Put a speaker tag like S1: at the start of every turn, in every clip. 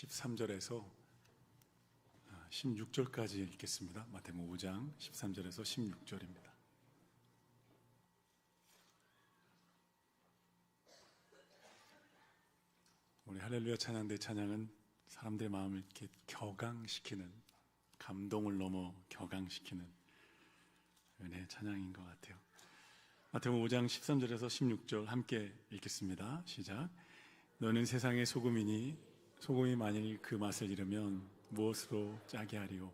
S1: 13절에서 16절까지 읽겠습니다. 마태복음 5장 13절에서 16절입니다. 우리 할렐루야 찬양대 찬양은 사람들의 마음을 이렇게 격앙시키는, 감동을 넘어 격앙시키는 은혜의 찬양인 것 같아요. 마태복음 5장 13절에서 16절 함께 읽겠습니다. 시작. 너는 세상의 소금이니 소금이 만일 그 맛을 잃으면 무엇으로 짜게 하리요?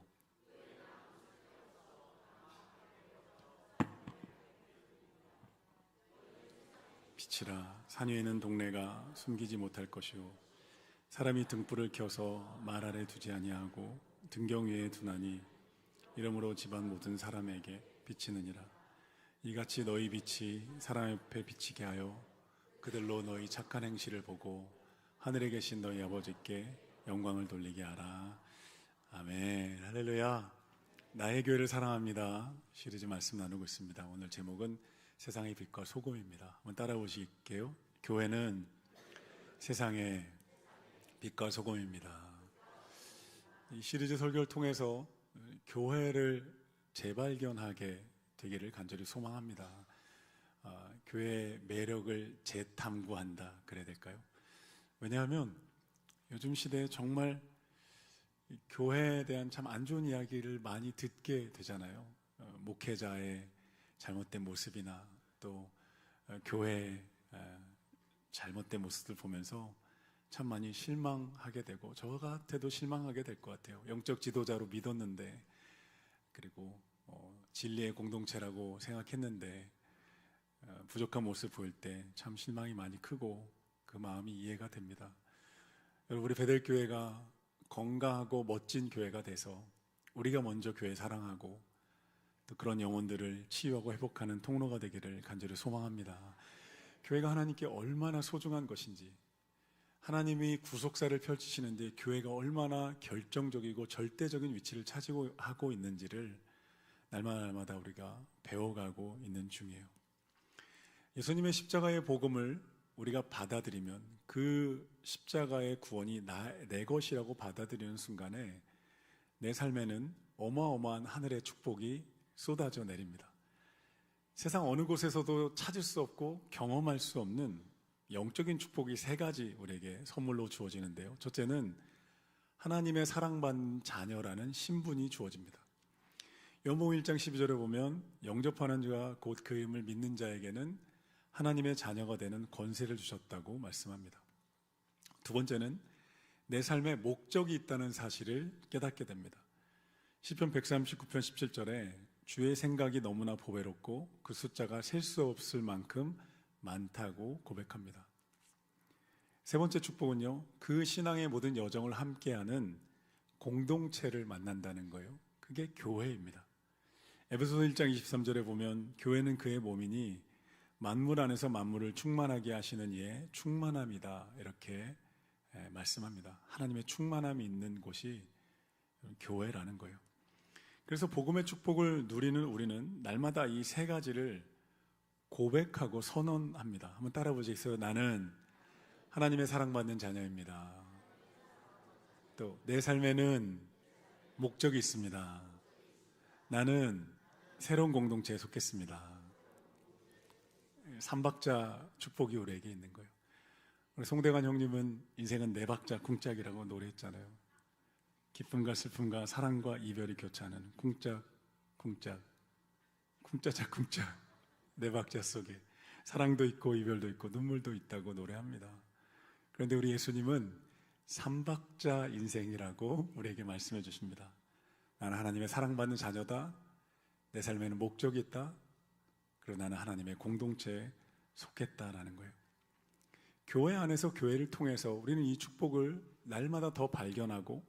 S1: 빛이라 산 위에 있는 동네가 숨기지 못할 것이요 사람이 등불을 켜서 말 아래 두지 아니하고 등경 위에 두나니 이러므로 집안 모든 사람에게 비치느니라. 이같이 너희 빛이 사람 앞에 비치게 하여 그들로 너희 착한 행실을 보고 하늘에 계신 너희 아버지께 영광을 돌리게 하라. 아멘. 할렐루야. 나의 교회를 사랑합니다 시리즈 말씀 나누고 있습니다. 오늘 제목은 세상의 빛과 소금입니다. 한번 따라오실게요. 교회는 세상의 빛과 소금입니다. 이 시리즈 설교를 통해서 교회를 재발견하게 되기를 간절히 소망합니다. 교회의 매력을 재탐구한다 그래야 될까요? 왜냐하면 요즘 시대에 정말 교회에 대한 참 안 좋은 이야기를 많이 듣게 되잖아요. 목회자의 잘못된 모습이나 또 교회의 잘못된 모습을 보면서 참 많이 실망하게 되고 저 같아도 실망하게 될 것 같아요. 영적 지도자로 믿었는데 그리고 진리의 공동체라고 생각했는데 부족한 모습을 보일 때 참 실망이 많이 크고 그 마음이 이해가 됩니다. 여러분, 우리 베델교회가 건강하고 멋진 교회가 돼서 우리가 먼저 교회 사랑하고 또 그런 영혼들을 치유하고 회복하는 통로가 되기를 간절히 소망합니다. 교회가 하나님께 얼마나 소중한 것인지, 하나님이 구속사를 펼치시는데 교회가 얼마나 결정적이고 절대적인 위치를 차지하고 하고 있는지를 날마다 우리가 배워가고 있는 중이에요. 예수님의 십자가의 복음을 우리가 받아들이면 그 십자가의 구원이 내 것이라고 받아들이는 순간에 내 삶에는 어마어마한 하늘의 축복이 쏟아져 내립니다. 세상 어느 곳에서도 찾을 수 없고 경험할 수 없는 영적인 축복이 세 가지 우리에게 선물로 주어지는데요. 첫째는 하나님의 사랑받는 자녀라는 신분이 주어집니다. 요한복음 1장 12절에 보면 영접하는 자가 곧 그 이름을 믿는 자에게는 하나님의 자녀가 되는 권세를 주셨다고 말씀합니다. 두 번째는 내 삶에 목적이 있다는 사실을 깨닫게 됩니다. 시편 139편 17절에 주의 생각이 너무나 보배롭고 그 숫자가 셀 수 없을 만큼 많다고 고백합니다. 세 번째 축복은요, 그 신앙의 모든 여정을 함께하는 공동체를 만난다는 거예요. 그게 교회입니다. 에베소서 1장 23절에 보면 교회는 그의 몸이니 만물 안에서 만물을 충만하게 하시는 이의 충만함이다 이렇게 말씀합니다. 하나님의 충만함이 있는 곳이 교회라는 거예요. 그래서 복음의 축복을 누리는 우리는 날마다 이 세 가지를 고백하고 선언합니다. 한번 따라 보시겠어요? 나는 하나님의 사랑받는 자녀입니다. 또 내 삶에는 목적이 있습니다. 나는 새로운 공동체에 속했습니다. 삼박자 축복이 우리에게 있는 거예요. 우리 송대관 형님은 인생은 네 박자 쿵짝이라고 노래했잖아요. 기쁨과 슬픔과 사랑과 이별이 교차하는 쿵짝 쿵짝 쿵짜짝 쿵짝 네 박자 속에 사랑도 있고 이별도 있고 눈물도 있다고 노래합니다. 그런데 우리 예수님은 삼박자 인생이라고 우리에게 말씀해 주십니다. 나는 하나님의 사랑받는 자녀다. 내 삶에는 목적이 있다. 그리고 나는 하나님의 공동체에 속했다라는 거예요. 교회 안에서 교회를 통해서 우리는 이 축복을 날마다 더 발견하고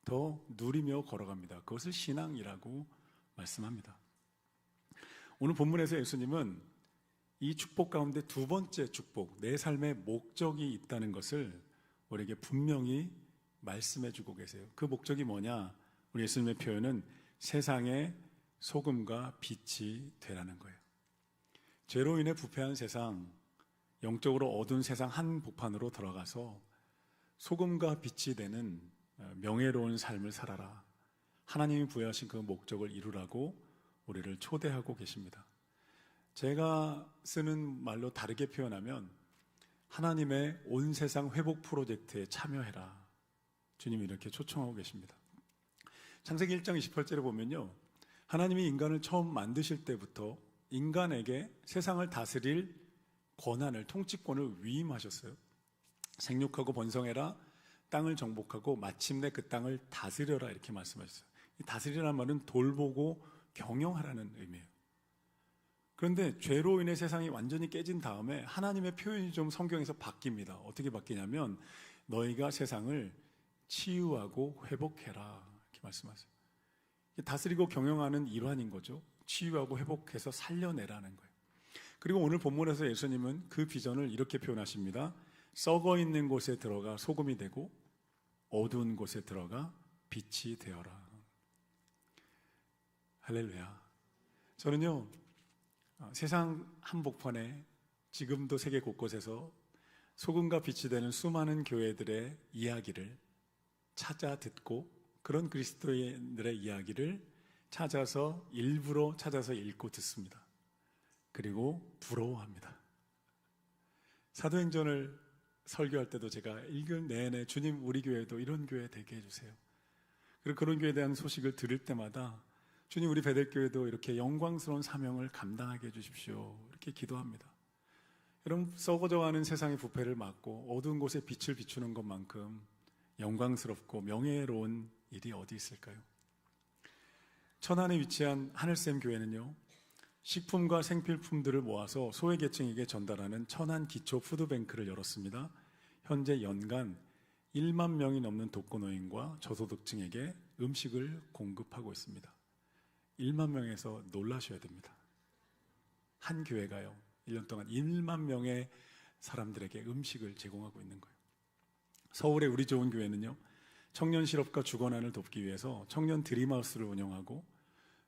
S1: 더 누리며 걸어갑니다. 그것을 신앙이라고 말씀합니다. 오늘 본문에서 예수님은 이 축복 가운데 두 번째 축복, 내 삶의 목적이 있다는 것을 우리에게 분명히 말씀해 주고 계세요. 그 목적이 뭐냐? 우리 예수님의 표현은 세상의 소금과 빛이 되라는 거예요. 죄로 인해 부패한 세상, 영적으로 어두운 세상 한복판으로 들어가서 소금과 빛이 되는 명예로운 삶을 살아라. 하나님이 부여하신 그 목적을 이루라고 우리를 초대하고 계십니다. 제가 쓰는 말로 다르게 표현하면 하나님의 온 세상 회복 프로젝트에 참여해라. 주님이 이렇게 초청하고 계십니다. 창세기 1장 28절에 보면요, 하나님이 인간을 처음 만드실 때부터 인간에게 세상을 다스릴 권한을, 통치권을 위임하셨어요. 생육하고 번성해라, 땅을 정복하고 마침내 그 땅을 다스려라, 이렇게 말씀하셨어요. 이 다스리라는 말은 돌보고 경영하라는 의미예요. 그런데 죄로 인해 세상이 완전히 깨진 다음에 하나님의 표현이 좀 성경에서 바뀝니다. 어떻게 바뀌냐면 너희가 세상을 치유하고 회복해라, 이렇게 말씀하세요. 다스리고 경영하는 일환인 거죠. 치유하고 회복해서 살려내라는 거예요. 그리고 오늘 본문에서 예수님은 그 비전을 이렇게 표현하십니다. 썩어 있는 곳에 들어가 소금이 되고 어두운 곳에 들어가 빛이 되어라. 할렐루야. 저는요, 세상 한복판에 지금도 세계 곳곳에서 소금과 빛이 되는 수많은 교회들의 이야기를 찾아 듣고, 그런 그리스도인들의 이야기를 일부러 찾아서 읽고 듣습니다. 그리고 부러워합니다. 사도행전을 설교할 때도 제가 읽은 내내 주님, 우리 교회도 이런 교회 되게 해주세요. 그리고 그런 교회에 대한 소식을 들을 때마다 주님, 우리 베델교회도 이렇게 영광스러운 사명을 감당하게 해주십시오, 이렇게 기도합니다. 여러분, 썩어져가는 세상의 부패를 막고 어두운 곳에 빛을 비추는 것만큼 영광스럽고 명예로운 일이 어디 있을까요? 천안에 위치한 하늘샘 교회는요, 식품과 생필품들을 모아서 소외계층에게 전달하는 천안 기초 푸드뱅크를 열었습니다. 현재 연간 1만 명이 넘는 독거노인과 저소득층에게 음식을 공급하고 있습니다. 1만 명에서 놀라셔야 됩니다. 한 교회가요, 1년 동안 1만 명의 사람들에게 음식을 제공하고 있는 거예요. 서울의 우리 좋은 교회는요, 청년 실업과 주거난을 돕기 위해서 청년 드림하우스를 운영하고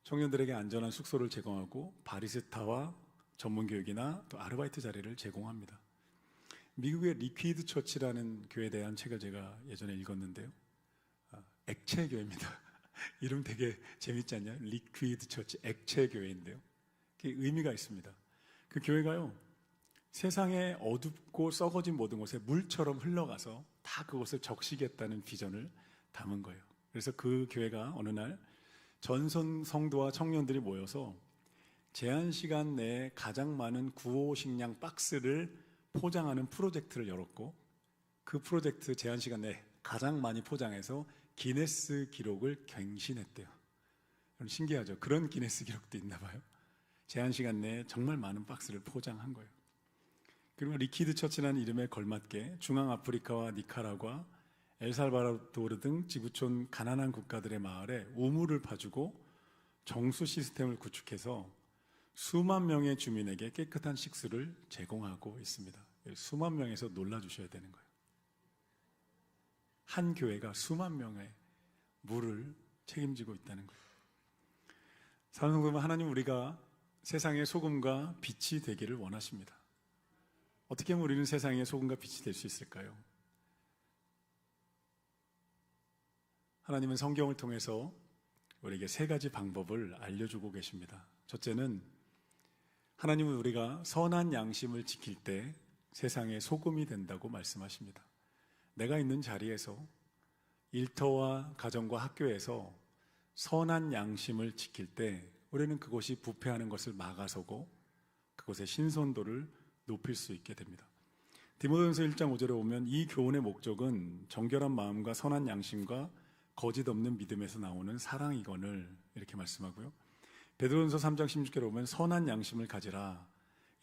S1: 청년들에게 안전한 숙소를 제공하고 바리스타와 전문교육이나 또 아르바이트 자리를 제공합니다. 미국의 리퀴드 처치라는 교회에 대한 책을 제가 예전에 읽었는데요, 액체 교회입니다. 이름 되게 재밌지 않나요? 리퀴드 처치, 액체 교회인데요, 그게 의미가 있습니다. 그 교회가요, 세상에 어둡고 썩어진 모든 곳에 물처럼 흘러가서 다 그것을 적시겠다는 비전을 담은 거예요. 그래서 그 교회가 어느 날 전선 성도와 청년들이 모여서 제한 시간 내에 가장 많은 구호 식량 박스를 포장하는 프로젝트를 열었고, 그 프로젝트 제한 시간 내에 가장 많이 포장해서 기네스 기록을 갱신했대요. 여러분, 신기하죠? 그런 기네스 기록도 있나 봐요. 제한 시간 내에 정말 많은 박스를 포장한 거예요. 그리고 리퀴드 처치라는 이름에 걸맞게 중앙 아프리카와 니카라과 엘살바도르 등 지구촌 가난한 국가들의 마을에 우물을 파주고 정수 시스템을 구축해서 수만 명의 주민에게 깨끗한 식수를 제공하고 있습니다. 수만 명에서 놀라주셔야 되는 거예요. 한 교회가 수만 명의 물을 책임지고 있다는 거예요. 사랑하는 성도, 하나님, 우리가 세상의 소금과 빛이 되기를 원하십니다. 어떻게 하면 우리는 세상의 소금과 빛이 될 수 있을까요? 하나님은 성경을 통해서 우리에게 세 가지 방법을 알려주고 계십니다. 첫째는, 하나님은 우리가 선한 양심을 지킬 때 세상의 소금이 된다고 말씀하십니다. 내가 있는 자리에서, 일터와 가정과 학교에서 선한 양심을 지킬 때 우리는 그곳이 부패하는 것을 막아서고 그곳의 신선도를 높일 수 있게 됩니다. 디모데전서 1장 5절에 보면 이 교훈의 목적은 정결한 마음과 선한 양심과 거짓 없는 믿음에서 나오는 사랑이거늘, 이렇게 말씀하고요. 베드로전서 3장 16절에 보면 선한 양심을 가지라.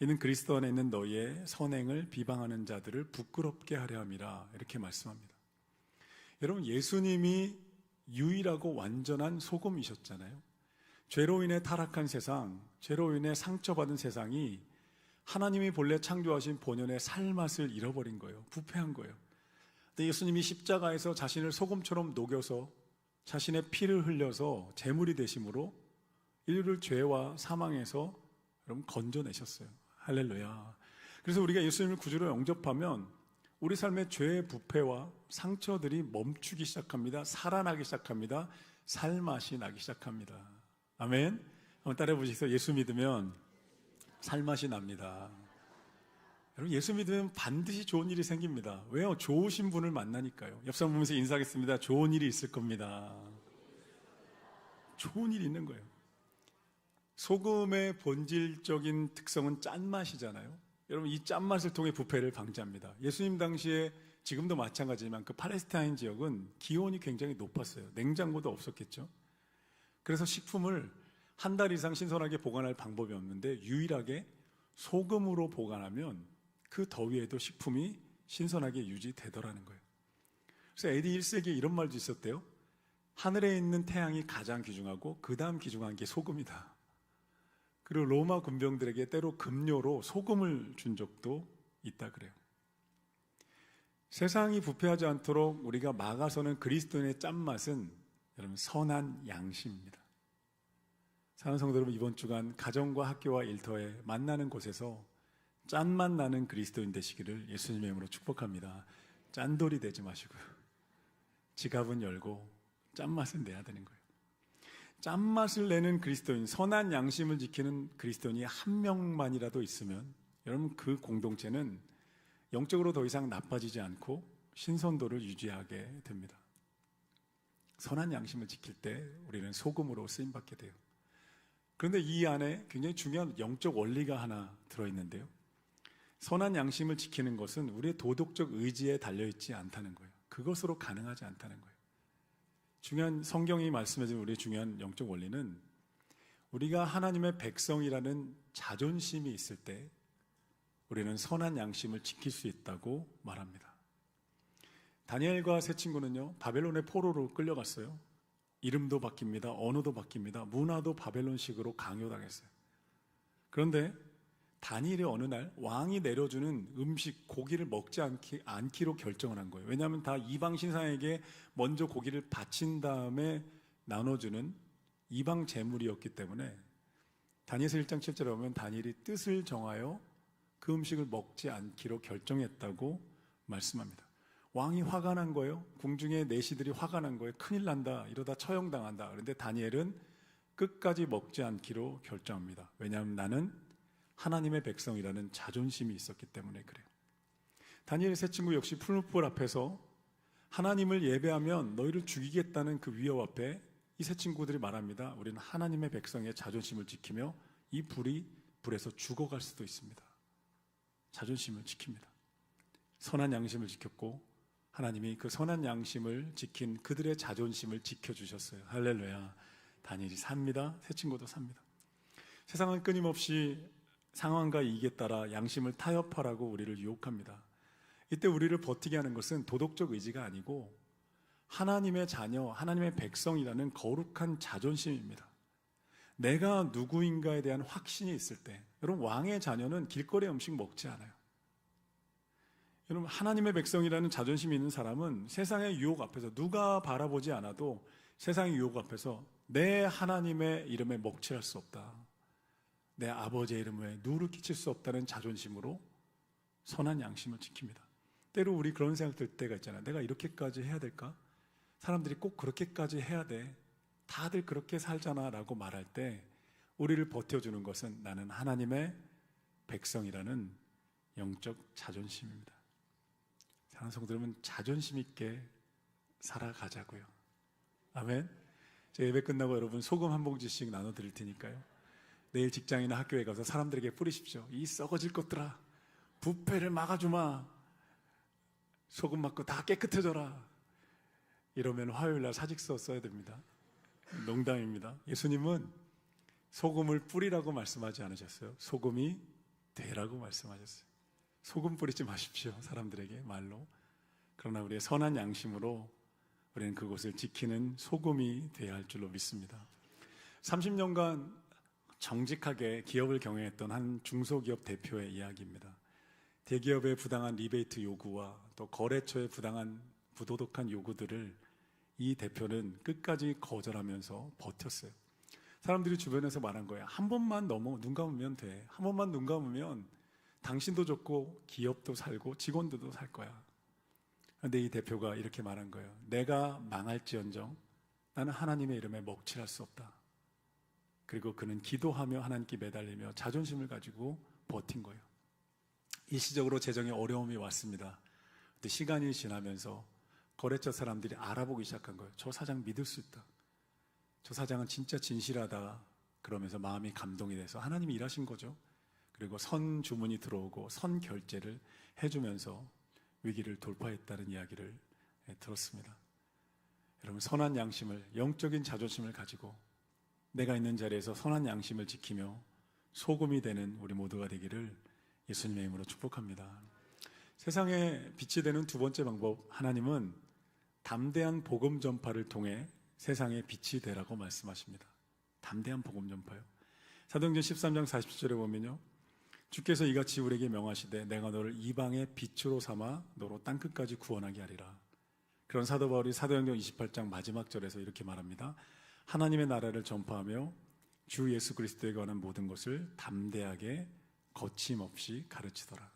S1: 이는 그리스도 안에 있는 너희의 선행을 비방하는 자들을 부끄럽게 하려 함이라, 이렇게 말씀합니다. 여러분, 예수님이 유일하고 완전한 소금이셨잖아요. 죄로 인해 타락한 세상, 죄로 인해 상처받은 세상이 하나님이 본래 창조하신 본연의 살맛을 잃어버린 거예요. 부패한 거예요. 근데 예수님이 십자가에서 자신을 소금처럼 녹여서 자신의 피를 흘려서 제물이 되심으로 인류를 죄와 사망에서 여러분 건져내셨어요. 할렐루야. 그래서 우리가 예수님을 구주로 영접하면 우리 삶의 죄의 부패와 상처들이 멈추기 시작합니다. 살아나기 시작합니다. 살맛이 나기 시작합니다. 아멘. 한번 따라해 보시겠어요? 예수 믿으면 살맛이 납니다. 여러분, 예수 믿으면 반드시 좋은 일이 생깁니다. 왜요? 좋으신 분을 만나니까요. 옆 사람 보면서 인사하겠습니다. 좋은 일이 있을 겁니다. 좋은 일이 있는 거예요. 소금의 본질적인 특성은 짠맛이잖아요. 여러분, 이 짠맛을 통해 부패를 방지합니다. 예수님 당시에, 지금도 마찬가지지만 그 팔레스타인 지역은 기온이 굉장히 높았어요. 냉장고도 없었겠죠. 그래서 식품을 한 달 이상 신선하게 보관할 방법이 없는데 유일하게 소금으로 보관하면 그 더위에도 식품이 신선하게 유지되더라는 거예요. 그래서 AD 1세기에 이런 말도 있었대요. 하늘에 있는 태양이 가장 귀중하고 그 다음 귀중한 게 소금이다. 그리고 로마 군병들에게 때로 급료로 소금을 준 적도 있다 그래요. 세상이 부패하지 않도록 우리가 막아서는 그리스도인의 짠맛은 여러분 선한 양심입니다. 사랑하는 성도 여러분, 이번 주간 가정과 학교와 일터에 만나는 곳에서 짠맛 나는 그리스도인 되시기를 예수님의 이름으로 축복합니다. 짠돌이 되지 마시고요. 지갑은 열고 짠맛은 내야 되는 거예요. 짠맛을 내는 그리스도인, 선한 양심을 지키는 그리스도인이 한 명만이라도 있으면 여러분 그 공동체는 영적으로 더 이상 나빠지지 않고 신선도를 유지하게 됩니다. 선한 양심을 지킬 때 우리는 소금으로 쓰임받게 돼요. 그런데 이 안에 굉장히 중요한 영적 원리가 하나 들어있는데요. 선한 양심을 지키는 것은 우리의 도덕적 의지에 달려있지 않다는 거예요. 그것으로 가능하지 않다는 거예요. 중요한 성경이 말씀해주는 우리의 중요한 영적 원리는 우리가 하나님의 백성이라는 자존심이 있을 때 우리는 선한 양심을 지킬 수 있다고 말합니다. 다니엘과 세 친구는요, 바벨론의 포로로 끌려갔어요. 이름도 바뀝니다. 언어도 바뀝니다. 문화도 바벨론식으로 강요당했어요. 그런데 다니엘이 어느 날 왕이 내려주는 음식, 고기를 먹지 않기로 결정을 한 거예요. 왜냐하면 다 이방 신상에게 먼저 고기를 바친 다음에 나눠주는 이방 제물이었기 때문에 다니엘서 1장 7절에 보면 다니엘이 뜻을 정하여 그 음식을 먹지 않기로 결정했다고 말씀합니다. 왕이 화가 난 거예요. 궁중의 내시들이 화가 난 거예요. 큰일 난다. 이러다 처형당한다. 그런데 다니엘은 끝까지 먹지 않기로 결정합니다. 왜냐하면 나는 하나님의 백성이라는 자존심이 있었기 때문에 그래요. 다니엘 세 친구 역시 풀무불 앞에서 하나님을 예배하면 너희를 죽이겠다는 그 위협 앞에 이 세 친구들이 말합니다. 우리는 하나님의 백성의 자존심을 지키며 이 불에서 죽어갈 수도 있습니다. 자존심을 지킵니다. 선한 양심을 지켰고 하나님이 그 선한 양심을 지킨 그들의 자존심을 지켜주셨어요. 할렐루야. 다니엘이 삽니다. 세 친구도 삽니다. 세상은 끊임없이 상황과 이익에 따라 양심을 타협하라고 우리를 유혹합니다. 이때 우리를 버티게 하는 것은 도덕적 의지가 아니고 하나님의 자녀, 하나님의 백성이라는 거룩한 자존심입니다. 내가 누구인가에 대한 확신이 있을 때, 여러분 왕의 자녀는 길거리에 음식 먹지 않아요. 여러분 하나님의 백성이라는 자존심이 있는 사람은 세상의 유혹 앞에서 누가 바라보지 않아도 세상의 유혹 앞에서 내 하나님의 이름에 먹칠할 수 없다. 내 아버지의 이름에 누를 끼칠 수 없다는 자존심으로 선한 양심을 지킵니다. 때로 우리 그런 생각 들 때가 있잖아요. 내가 이렇게까지 해야 될까? 사람들이 꼭 그렇게까지 해야 돼. 다들 그렇게 살잖아 라고 말할 때 우리를 버텨주는 것은 나는 하나님의 백성이라는 영적 자존심입니다. 사랑하는 성도 여러분, 자존심 있게 살아가자고요. 아멘. 제가 예배 끝나고 여러분 소금 한 봉지씩 나눠드릴 테니까요. 내일 직장이나 학교에 가서 사람들에게 뿌리십시오. 이 썩어질 것들아, 부패를 막아주마. 소금 맞고 다 깨끗해져라. 이러면 화요일날 사직서 써야 됩니다. 농담입니다. 예수님은 소금을 뿌리라고 말씀하지 않으셨어요. 소금이 되라고 말씀하셨어요. 소금 뿌리지 마십시오. 사람들에게 말로. 그러나 우리의 선한 양심으로 우리는 그곳을 지키는 소금이 되어야 할 줄로 믿습니다. 30년간 정직하게 기업을 경영했던 한 중소기업 대표의 이야기입니다. 대기업의 부당한 리베이트 요구와 또 거래처의 부도덕한 요구들을 이 대표는 끝까지 거절하면서 버텼어요. 사람들이 주변에서 말한 거예요. 한 번만 눈 감으면 돼. 한 번만 눈 감으면 당신도 좋고 기업도 살고 직원들도 살 거야. 그런데 이 대표가 이렇게 말한 거예요. 내가 망할지언정 나는 하나님의 이름에 먹칠할 수 없다. 그리고 그는 기도하며 하나님께 매달리며 자존심을 가지고 버틴 거예요. 일시적으로 재정에 어려움이 왔습니다. 근데 시간이 지나면서 거래처 사람들이 알아보기 시작한 거예요. 저 사장 믿을 수 있다. 저 사장은 진짜 진실하다. 그러면서 마음이 감동이 돼서 하나님이 일하신 거죠. 그리고 선 주문이 들어오고 선 결제를 해주면서 위기를 돌파했다는 이야기를 들었습니다. 여러분, 선한 양심을, 영적인 자존심을 가지고 내가 있는 자리에서 선한 양심을 지키며 소금이 되는 우리 모두가 되기를 예수님의 이름으로 축복합니다. 세상에 빛이 되는 두 번째 방법, 하나님은 담대한 복음 전파를 통해 세상에 빛이 되라고 말씀하십니다. 담대한 복음 전파요. 사도행전 13장 47절에 보면요, 주께서 이같이 우리에게 명하시되 내가 너를 이방의 빛으로 삼아 너로 땅끝까지 구원하게 하리라. 그런 사도 바울이 사도행전 28장 마지막 절에서 이렇게 말합니다. 하나님의 나라를 전파하며 주 예수 그리스도에 관한 모든 것을 담대하게 거침없이 가르치더라.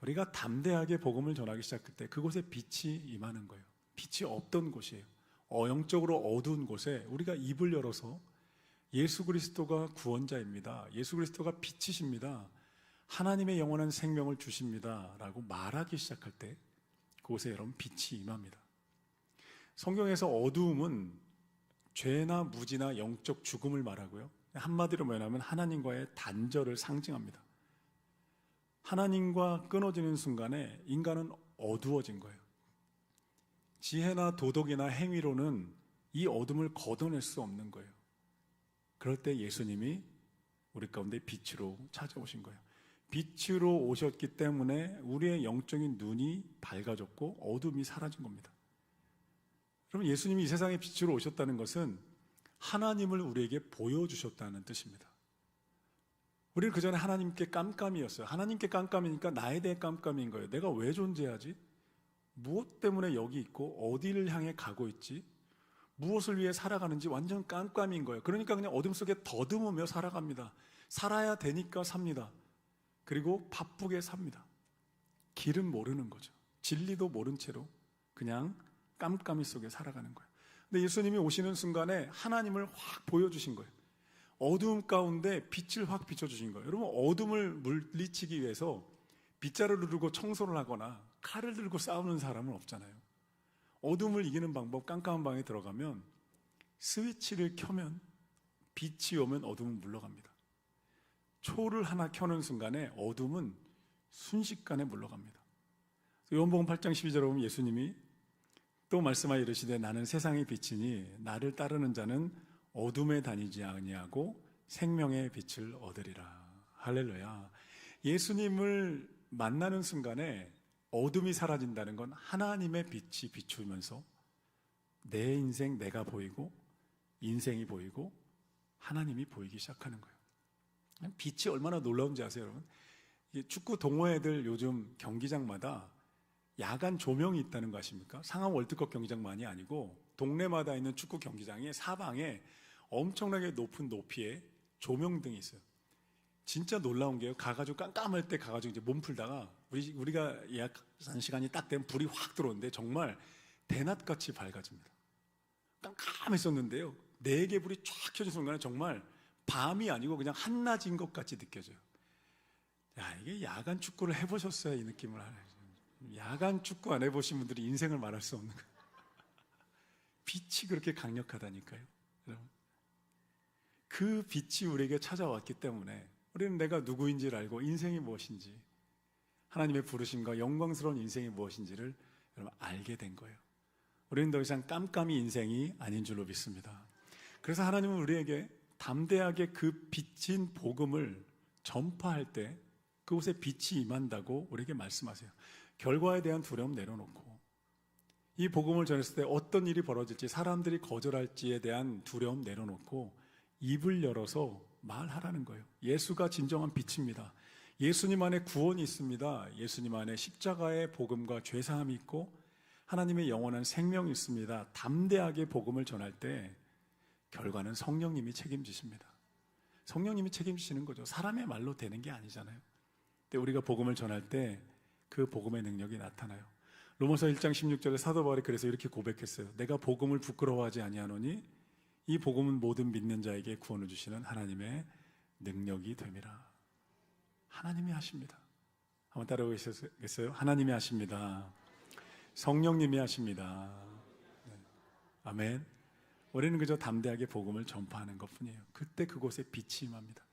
S1: 우리가 담대하게 복음을 전하기 시작할 때 그곳에 빛이 임하는 거예요. 빛이 없던 곳이에요. 영적으로 어두운 곳에 우리가 입을 열어서 예수 그리스도가 구원자입니다. 예수 그리스도가 빛이십니다. 하나님의 영원한 생명을 주십니다. 라고 말하기 시작할 때 그곳에 여러분 빛이 임합니다. 성경에서 어두움은 죄나 무지나 영적 죽음을 말하고요. 한마디로 말하면 하나님과의 단절을 상징합니다. 하나님과 끊어지는 순간에 인간은 어두워진 거예요. 지혜나 도덕이나 행위로는 이 어둠을 걷어낼 수 없는 거예요. 그럴 때 예수님이 우리 가운데 빛으로 찾아오신 거예요. 빛으로 오셨기 때문에 우리의 영적인 눈이 밝아졌고 어둠이 사라진 겁니다. 그럼 예수님이 이 세상에 빛으로 오셨다는 것은 하나님을 우리에게 보여주셨다는 뜻입니다. 우리는 그전에 하나님께 깜깜이었어요. 하나님께 깜깜이니까 나에 대해 깜깜인 거예요. 내가 왜 존재하지? 무엇 때문에 여기 있고 어디를 향해 가고 있지? 무엇을 위해 살아가는지 완전 깜깜인 거예요. 그러니까 그냥 어둠 속에 더듬으며 살아갑니다. 살아야 되니까 삽니다. 그리고 바쁘게 삽니다. 길은 모르는 거죠. 진리도 모른 채로 그냥 깜깜이 속에 살아가는 거예요. 근데 예수님이 오시는 순간에 하나님을 확 보여주신 거예요. 어두움 가운데 빛을 확 비춰주신 거예요. 여러분, 어둠을 물리치기 위해서 빗자루를 들고 청소를 하거나 칼을 들고 싸우는 사람은 없잖아요. 어둠을 이기는 방법, 깜깜한 방에 들어가면 스위치를 켜면 빛이 오면 어둠은 물러갑니다. 초를 하나 켜는 순간에 어둠은 순식간에 물러갑니다. 요한복음 8장 12절에 보면 예수님이 또 말씀하여 이르시되 나는 세상의 빛이니 나를 따르는 자는 어둠에 다니지 아니하고 생명의 빛을 얻으리라. 할렐루야. 예수님을 만나는 순간에 어둠이 사라진다는 건 하나님의 빛이 비추면서 내 인생 내가 보이고 인생이 보이고 하나님이 보이기 시작하는 거예요. 빛이 얼마나 놀라운지 아세요, 여러분? 축구 동호회들 요즘 경기장마다 야간 조명이 있다는 거 아십니까? 상암 월드컵 경기장만이 아니고 동네마다 있는 축구 경기장의 사방에 엄청나게 높은 높이에 조명등이 있어요. 진짜 놀라운 게요. 가가지고 깜깜할 때 가가지고 이제 몸 풀다가 우리가 예약한 시간이 딱 되면 불이 확 들어오는데 정말 대낮같이 밝아집니다. 깜깜했었는데요. 4개 불이 쫙 켜진 순간에 정말 밤이 아니고 그냥 한낮인 것 같이 느껴져요. 야, 이게 야간 축구를 해보셨어야 이 느낌을 알아요. 야간 축구 안 해보신 분들이 인생을 말할 수 없는 거예요. 빛이 그렇게 강력하다니까요. 여러분. 그 빛이 우리에게 찾아왔기 때문에 우리는 내가 누구인지를 알고 인생이 무엇인지, 하나님의 부르심과 영광스러운 인생이 무엇인지를 여러분 알게 된 거예요. 우리는 더 이상 깜깜이 인생이 아닌 줄로 믿습니다. 그래서 하나님은 우리에게 담대하게 그 빛인 복음을 전파할 때 그곳에 빛이 임한다고 우리에게 말씀하세요. 결과에 대한 두려움 내려놓고 이 복음을 전했을 때 어떤 일이 벌어질지, 사람들이 거절할지에 대한 두려움 내려놓고 입을 열어서 말하라는 거예요. 예수가 진정한 빛입니다. 예수님 안에 구원이 있습니다. 예수님 안에 십자가의 복음과 죄사함이 있고 하나님의 영원한 생명이 있습니다. 담대하게 복음을 전할 때 결과는 성령님이 책임지십니다. 성령님이 책임지시는 거죠. 사람의 말로 되는 게 아니잖아요. 근데 우리가 복음을 전할 때 그 복음의 능력이 나타나요. 로마서 1장 16절에 사도 바울이 그래서 이렇게 고백했어요. 내가 복음을 부끄러워하지 아니하노니 이 복음은 모든 믿는 자에게 구원을 주시는 하나님의 능력이 됨이라. 하나님이 하십니다. 한번 따라해 보시겠어요? 하나님이 하십니다. 성령님이 하십니다. 네. 아멘. 우리는 그저 담대하게 복음을 전파하는 것뿐이에요. 그때 그곳에 빛이 임합니다.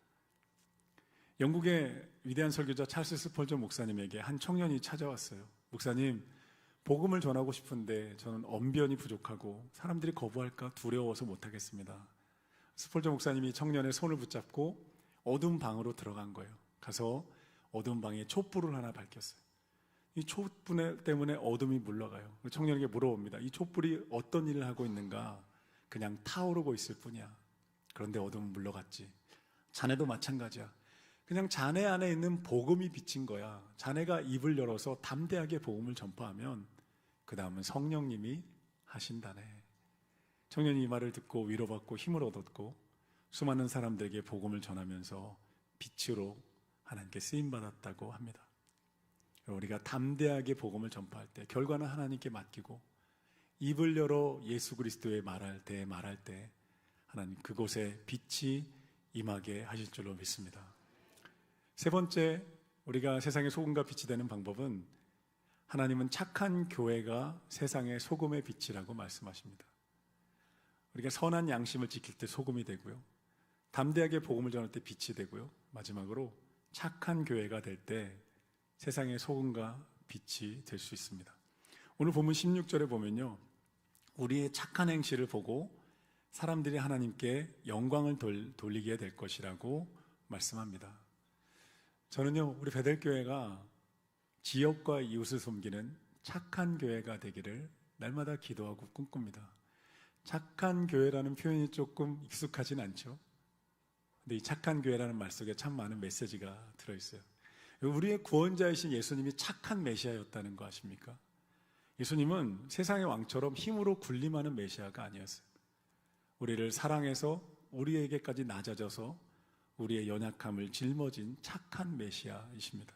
S1: 영국의 위대한 설교자 찰스 스펄전 목사님에게 한 청년이 찾아왔어요. 목사님, 복음을 전하고 싶은데 저는 언변이 부족하고 사람들이 거부할까 두려워서 못하겠습니다. 스펄전 목사님이 청년의 손을 붙잡고 어두운 방으로 들어간 거예요. 가서 어두운 방에 촛불을 하나 밝혔어요. 이 촛불 때문에 어둠이 물러가요. 청년에게 물어봅니다. 이 촛불이 어떤 일을 하고 있는가? 그냥 타오르고 있을 뿐이야. 그런데 어둠은 물러갔지. 자네도 마찬가지야. 그냥 자네 안에 있는 복음이 비친 거야. 자네가 입을 열어서 담대하게 복음을 전파하면 그 다음은 성령님이 하신다네. 청년이 이 말을 듣고 위로받고 힘을 얻었고 수많은 사람들에게 복음을 전하면서 빛으로 하나님께 쓰임받았다고 합니다. 우리가 담대하게 복음을 전파할 때 결과는 하나님께 맡기고 입을 열어 예수 그리스도의 말할 때 하나님 그곳에 빛이 임하게 하실 줄로 믿습니다. 세 번째, 우리가 세상의 소금과 빛이 되는 방법은 하나님은 착한 교회가 세상의 소금의 빛이라고 말씀하십니다. 우리가 선한 양심을 지킬 때 소금이 되고요. 담대하게 복음을 전할 때 빛이 되고요. 마지막으로 착한 교회가 될 때 세상의 소금과 빛이 될 수 있습니다. 오늘 본문 16절에 보면요. 우리의 착한 행실을 보고 사람들이 하나님께 영광을 돌리게 될 것이라고 말씀합니다. 저는요, 우리 베델교회가 지역과 이웃을 섬기는 착한 교회가 되기를 날마다 기도하고 꿈꿉니다. 착한 교회라는 표현이 조금 익숙하진 않죠. 근데 이 착한 교회라는 말 속에 참 많은 메시지가 들어있어요. 우리의 구원자이신 예수님이 착한 메시아였다는 거 아십니까? 예수님은 세상의 왕처럼 힘으로 군림하는 메시아가 아니었어요. 우리를 사랑해서 우리에게까지 낮아져서 우리의 연약함을 짊어진 착한 메시아이십니다.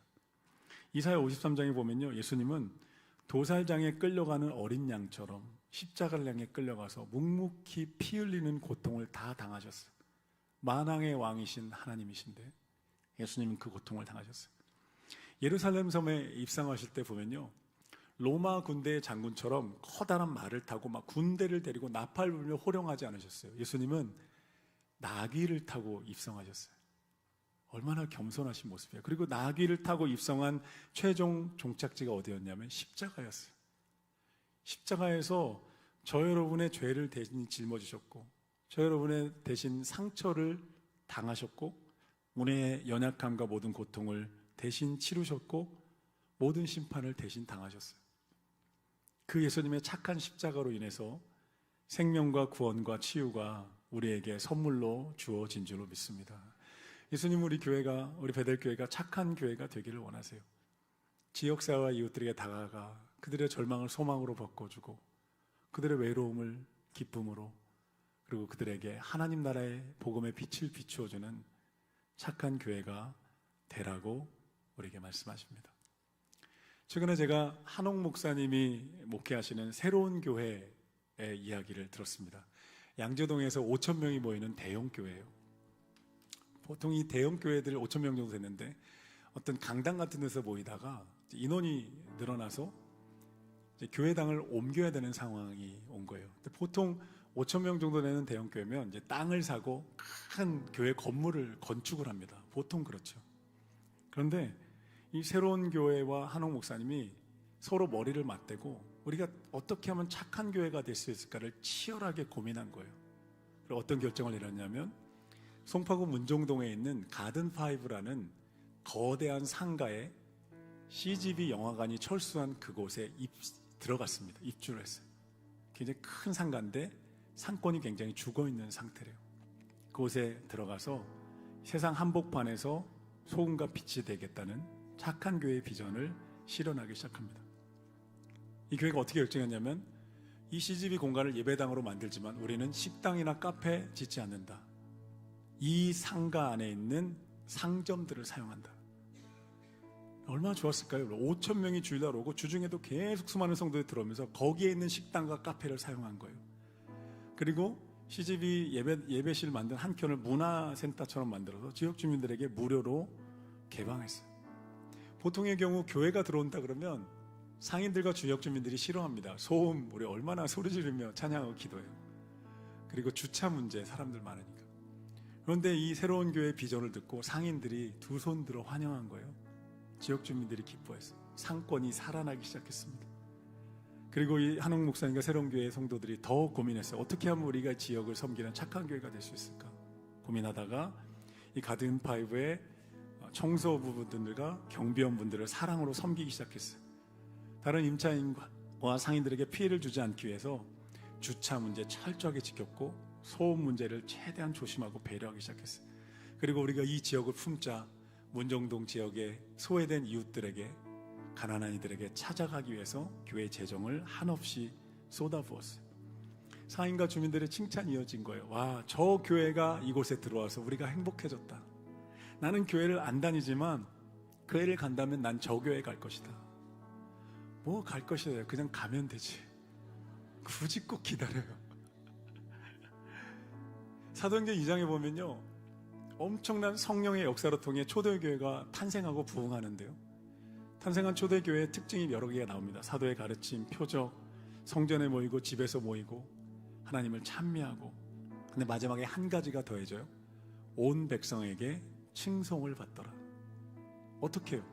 S1: 이사야 53장에 보면요, 예수님은 도살장에 끌려가는 어린 양처럼 십자가를 향해 끌려가서 묵묵히 피 흘리는 고통을 다 당하셨어요. 만왕의 왕이신 하나님이신데 예수님은 그 고통을 당하셨어요. 예루살렘 섬에 입성하실 때 보면요, 로마 군대의 장군처럼 커다란 말을 타고 막 군대를 데리고 나팔 불며 호령하지 않으셨어요. 예수님은 나귀를 타고 입성하셨어요. 얼마나 겸손하신 모습이에요. 그리고 나귀를 타고 입성한 최종 종착지가 어디였냐면 십자가였어요. 십자가에서 저 여러분의 죄를 대신 짊어지셨고 저 여러분의 대신 상처를 당하셨고 우리의 연약함과 모든 고통을 대신 치르셨고 모든 심판을 대신 당하셨어요. 그 예수님의 착한 십자가로 인해서 생명과 구원과 치유가 우리에게 선물로 주어진 줄로 믿습니다. 예수님, 우리 교회가, 우리 베델교회가 착한 교회가 되기를 원하세요. 지역사회와 이웃들에게 다가가 그들의 절망을 소망으로 바꿔주고 그들의 외로움을 기쁨으로, 그리고 그들에게 하나님 나라의 복음의 빛을 비추어주는 착한 교회가 되라고 우리에게 말씀하십니다. 최근에 제가 한옥 목사님이 목회하시는 새로운 교회의 이야기를 들었습니다. 양재동에서 5천 명이 모이는 대형 교회예요. 보통 이 대형 교회들 5천 명 정도 됐는데 어떤 강당 같은 데서 모이다가 인원이 늘어나서 이제 교회당을 옮겨야 되는 상황이 온 거예요. 근데 보통 5천 명 정도 되는 대형 교회면 이제 땅을 사고 큰 교회 건물을 건축을 합니다. 보통 그렇죠. 그런데 이 새로운 교회와 한옥 목사님이 서로 머리를 맞대고 우리가 어떻게 하면 착한 교회가 될 수 있을까를 치열하게 고민한 거예요. 그리고 어떤 결정을 내렸냐면 송파구 문종동에 있는 가든5라는 거대한 상가에 CGV 영화관이 철수한 그곳에 들어갔습니다. 입주를 했어요. 굉장히 큰 상가인데 상권이 굉장히 죽어있는 상태래요. 그곳에 들어가서 세상 한복판에서 소금과 빛이 되겠다는 착한 교회의 비전을 실현하기 시작합니다. 이 교회가 어떻게 결정했냐면 이 CGV 공간을 예배당으로 만들지만 우리는 식당이나 카페 짓지 않는다. 이 상가 안에 있는 상점들을 사용한다. 얼마나 좋았을까요? 5천 명이 주일날 오고 주중에도 계속 수많은 성도들이 들어오면서 거기에 있는 식당과 카페를 사용한 거예요. 그리고 CGV 예배실 만든 한 켠을 문화센터처럼 만들어서 지역 주민들에게 무료로 개방했어요. 보통의 경우 교회가 들어온다 그러면 상인들과 지역 주민들이 싫어합니다. 소음, 우리 얼마나 소리 지르며 찬양하고 기도해요. 그리고 주차 문제, 사람들 많으니까. 그런데 이 새로운 교회의 비전을 듣고 상인들이 두 손 들어 환영한 거예요. 지역 주민들이 기뻐했어요. 상권이 살아나기 시작했습니다. 그리고 이 한옥 목사님과 새로운 교회 성도들이 더 고민했어요. 어떻게 하면 우리가 지역을 섬기는 착한 교회가 될 수 있을까 고민하다가 이 가든파이브의 청소부분들과 경비원분들을 사랑으로 섬기기 시작했어요. 다른 임차인과 상인들에게 피해를 주지 않기 위해서 주차 문제 철저하게 지켰고 소음 문제를 최대한 조심하고 배려하기 시작했어요. 그리고 우리가 이 지역을 품자 문정동 지역의 소외된 이웃들에게, 가난한 이들에게 찾아가기 위해서 교회 재정을 한없이 쏟아부었어요. 상인과 주민들의 칭찬이 이어진 거예요. 와, 저 교회가 이곳에 들어와서 우리가 행복해졌다. 나는 교회를 안 다니지만 교회를 간다면 난 저 교회 갈 것이다. 뭐 갈 것이다. 그냥 가면 되지. 굳이 꼭 기다려요. 사도행전 2장에 보면요, 엄청난 성령의 역사로 통해 초대교회가 탄생하고 부흥하는데요, 탄생한 초대교회의 특징이 여러 개가 나옵니다. 사도의 가르침, 표적, 성전에 모이고 집에서 모이고 하나님을 찬미하고, 근데 마지막에 한 가지가 더해져요. 온 백성에게 칭송을 받더라. 어떻게 해요?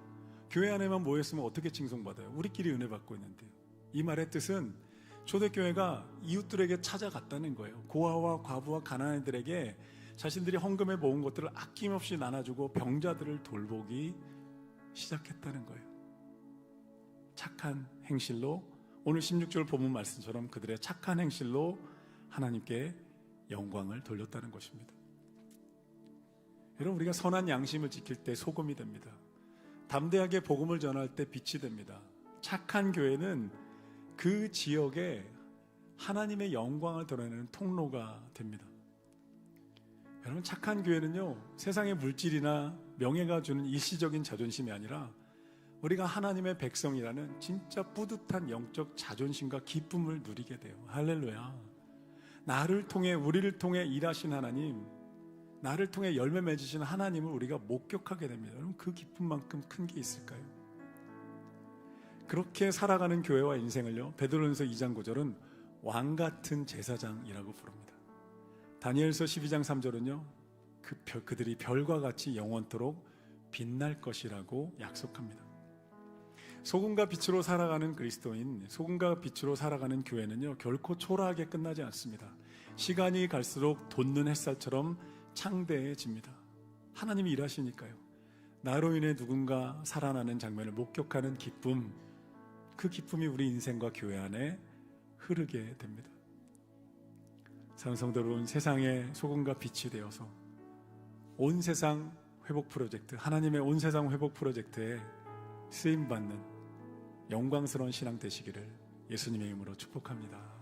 S1: 교회 안에만 모였으면 어떻게 칭송받아요? 우리끼리 은혜 받고 있는데요. 이 말의 뜻은 초대교회가 이웃들에게 찾아갔다는 거예요. 고아와 과부와 가난한 이들에게 자신들이 헌금에 모은 것들을 아낌없이 나눠주고 병자들을 돌보기 시작했다는 거예요. 착한 행실로, 오늘 16절 본문 말씀처럼 그들의 착한 행실로 하나님께 영광을 돌렸다는 것입니다. 여러분, 우리가 선한 양심을 지킬 때 소금이 됩니다. 담대하게 복음을 전할 때 빛이 됩니다. 착한 교회는 그 지역에 하나님의 영광을 드러내는 통로가 됩니다. 여러분, 착한 교회는요, 세상의 물질이나 명예가 주는 일시적인 자존심이 아니라 우리가 하나님의 백성이라는 진짜 뿌듯한 영적 자존심과 기쁨을 누리게 돼요. 할렐루야. 나를 통해, 우리를 통해 일하신 하나님, 나를 통해 열매 맺으신 하나님을 우리가 목격하게 됩니다. 여러분, 그 기쁨만큼 큰 게 있을까요? 그렇게 살아가는 교회와 인생을요, 베드로전서 2장 9절은 왕같은 제사장이라고 부릅니다. 다니엘서 12장 3절은요, 그들이 별과 같이 영원토록 빛날 것이라고 약속합니다. 소금과 빛으로 살아가는 그리스도인, 소금과 빛으로 살아가는 교회는요, 결코 초라하게 끝나지 않습니다. 시간이 갈수록 돋는 햇살처럼 창대해집니다. 하나님이 일하시니까요. 나로 인해 누군가 살아나는 장면을 목격하는 기쁨, 그 기쁨이 우리 인생과 교회 안에 흐르게 됩니다. 사랑하는 성도 여러분, 세상의 소금과 빛이 되어서 온 세상 회복 프로젝트, 하나님의 온 세상 회복 프로젝트에 쓰임받는 영광스러운 신앙 되시기를 예수님의 이름으로 축복합니다.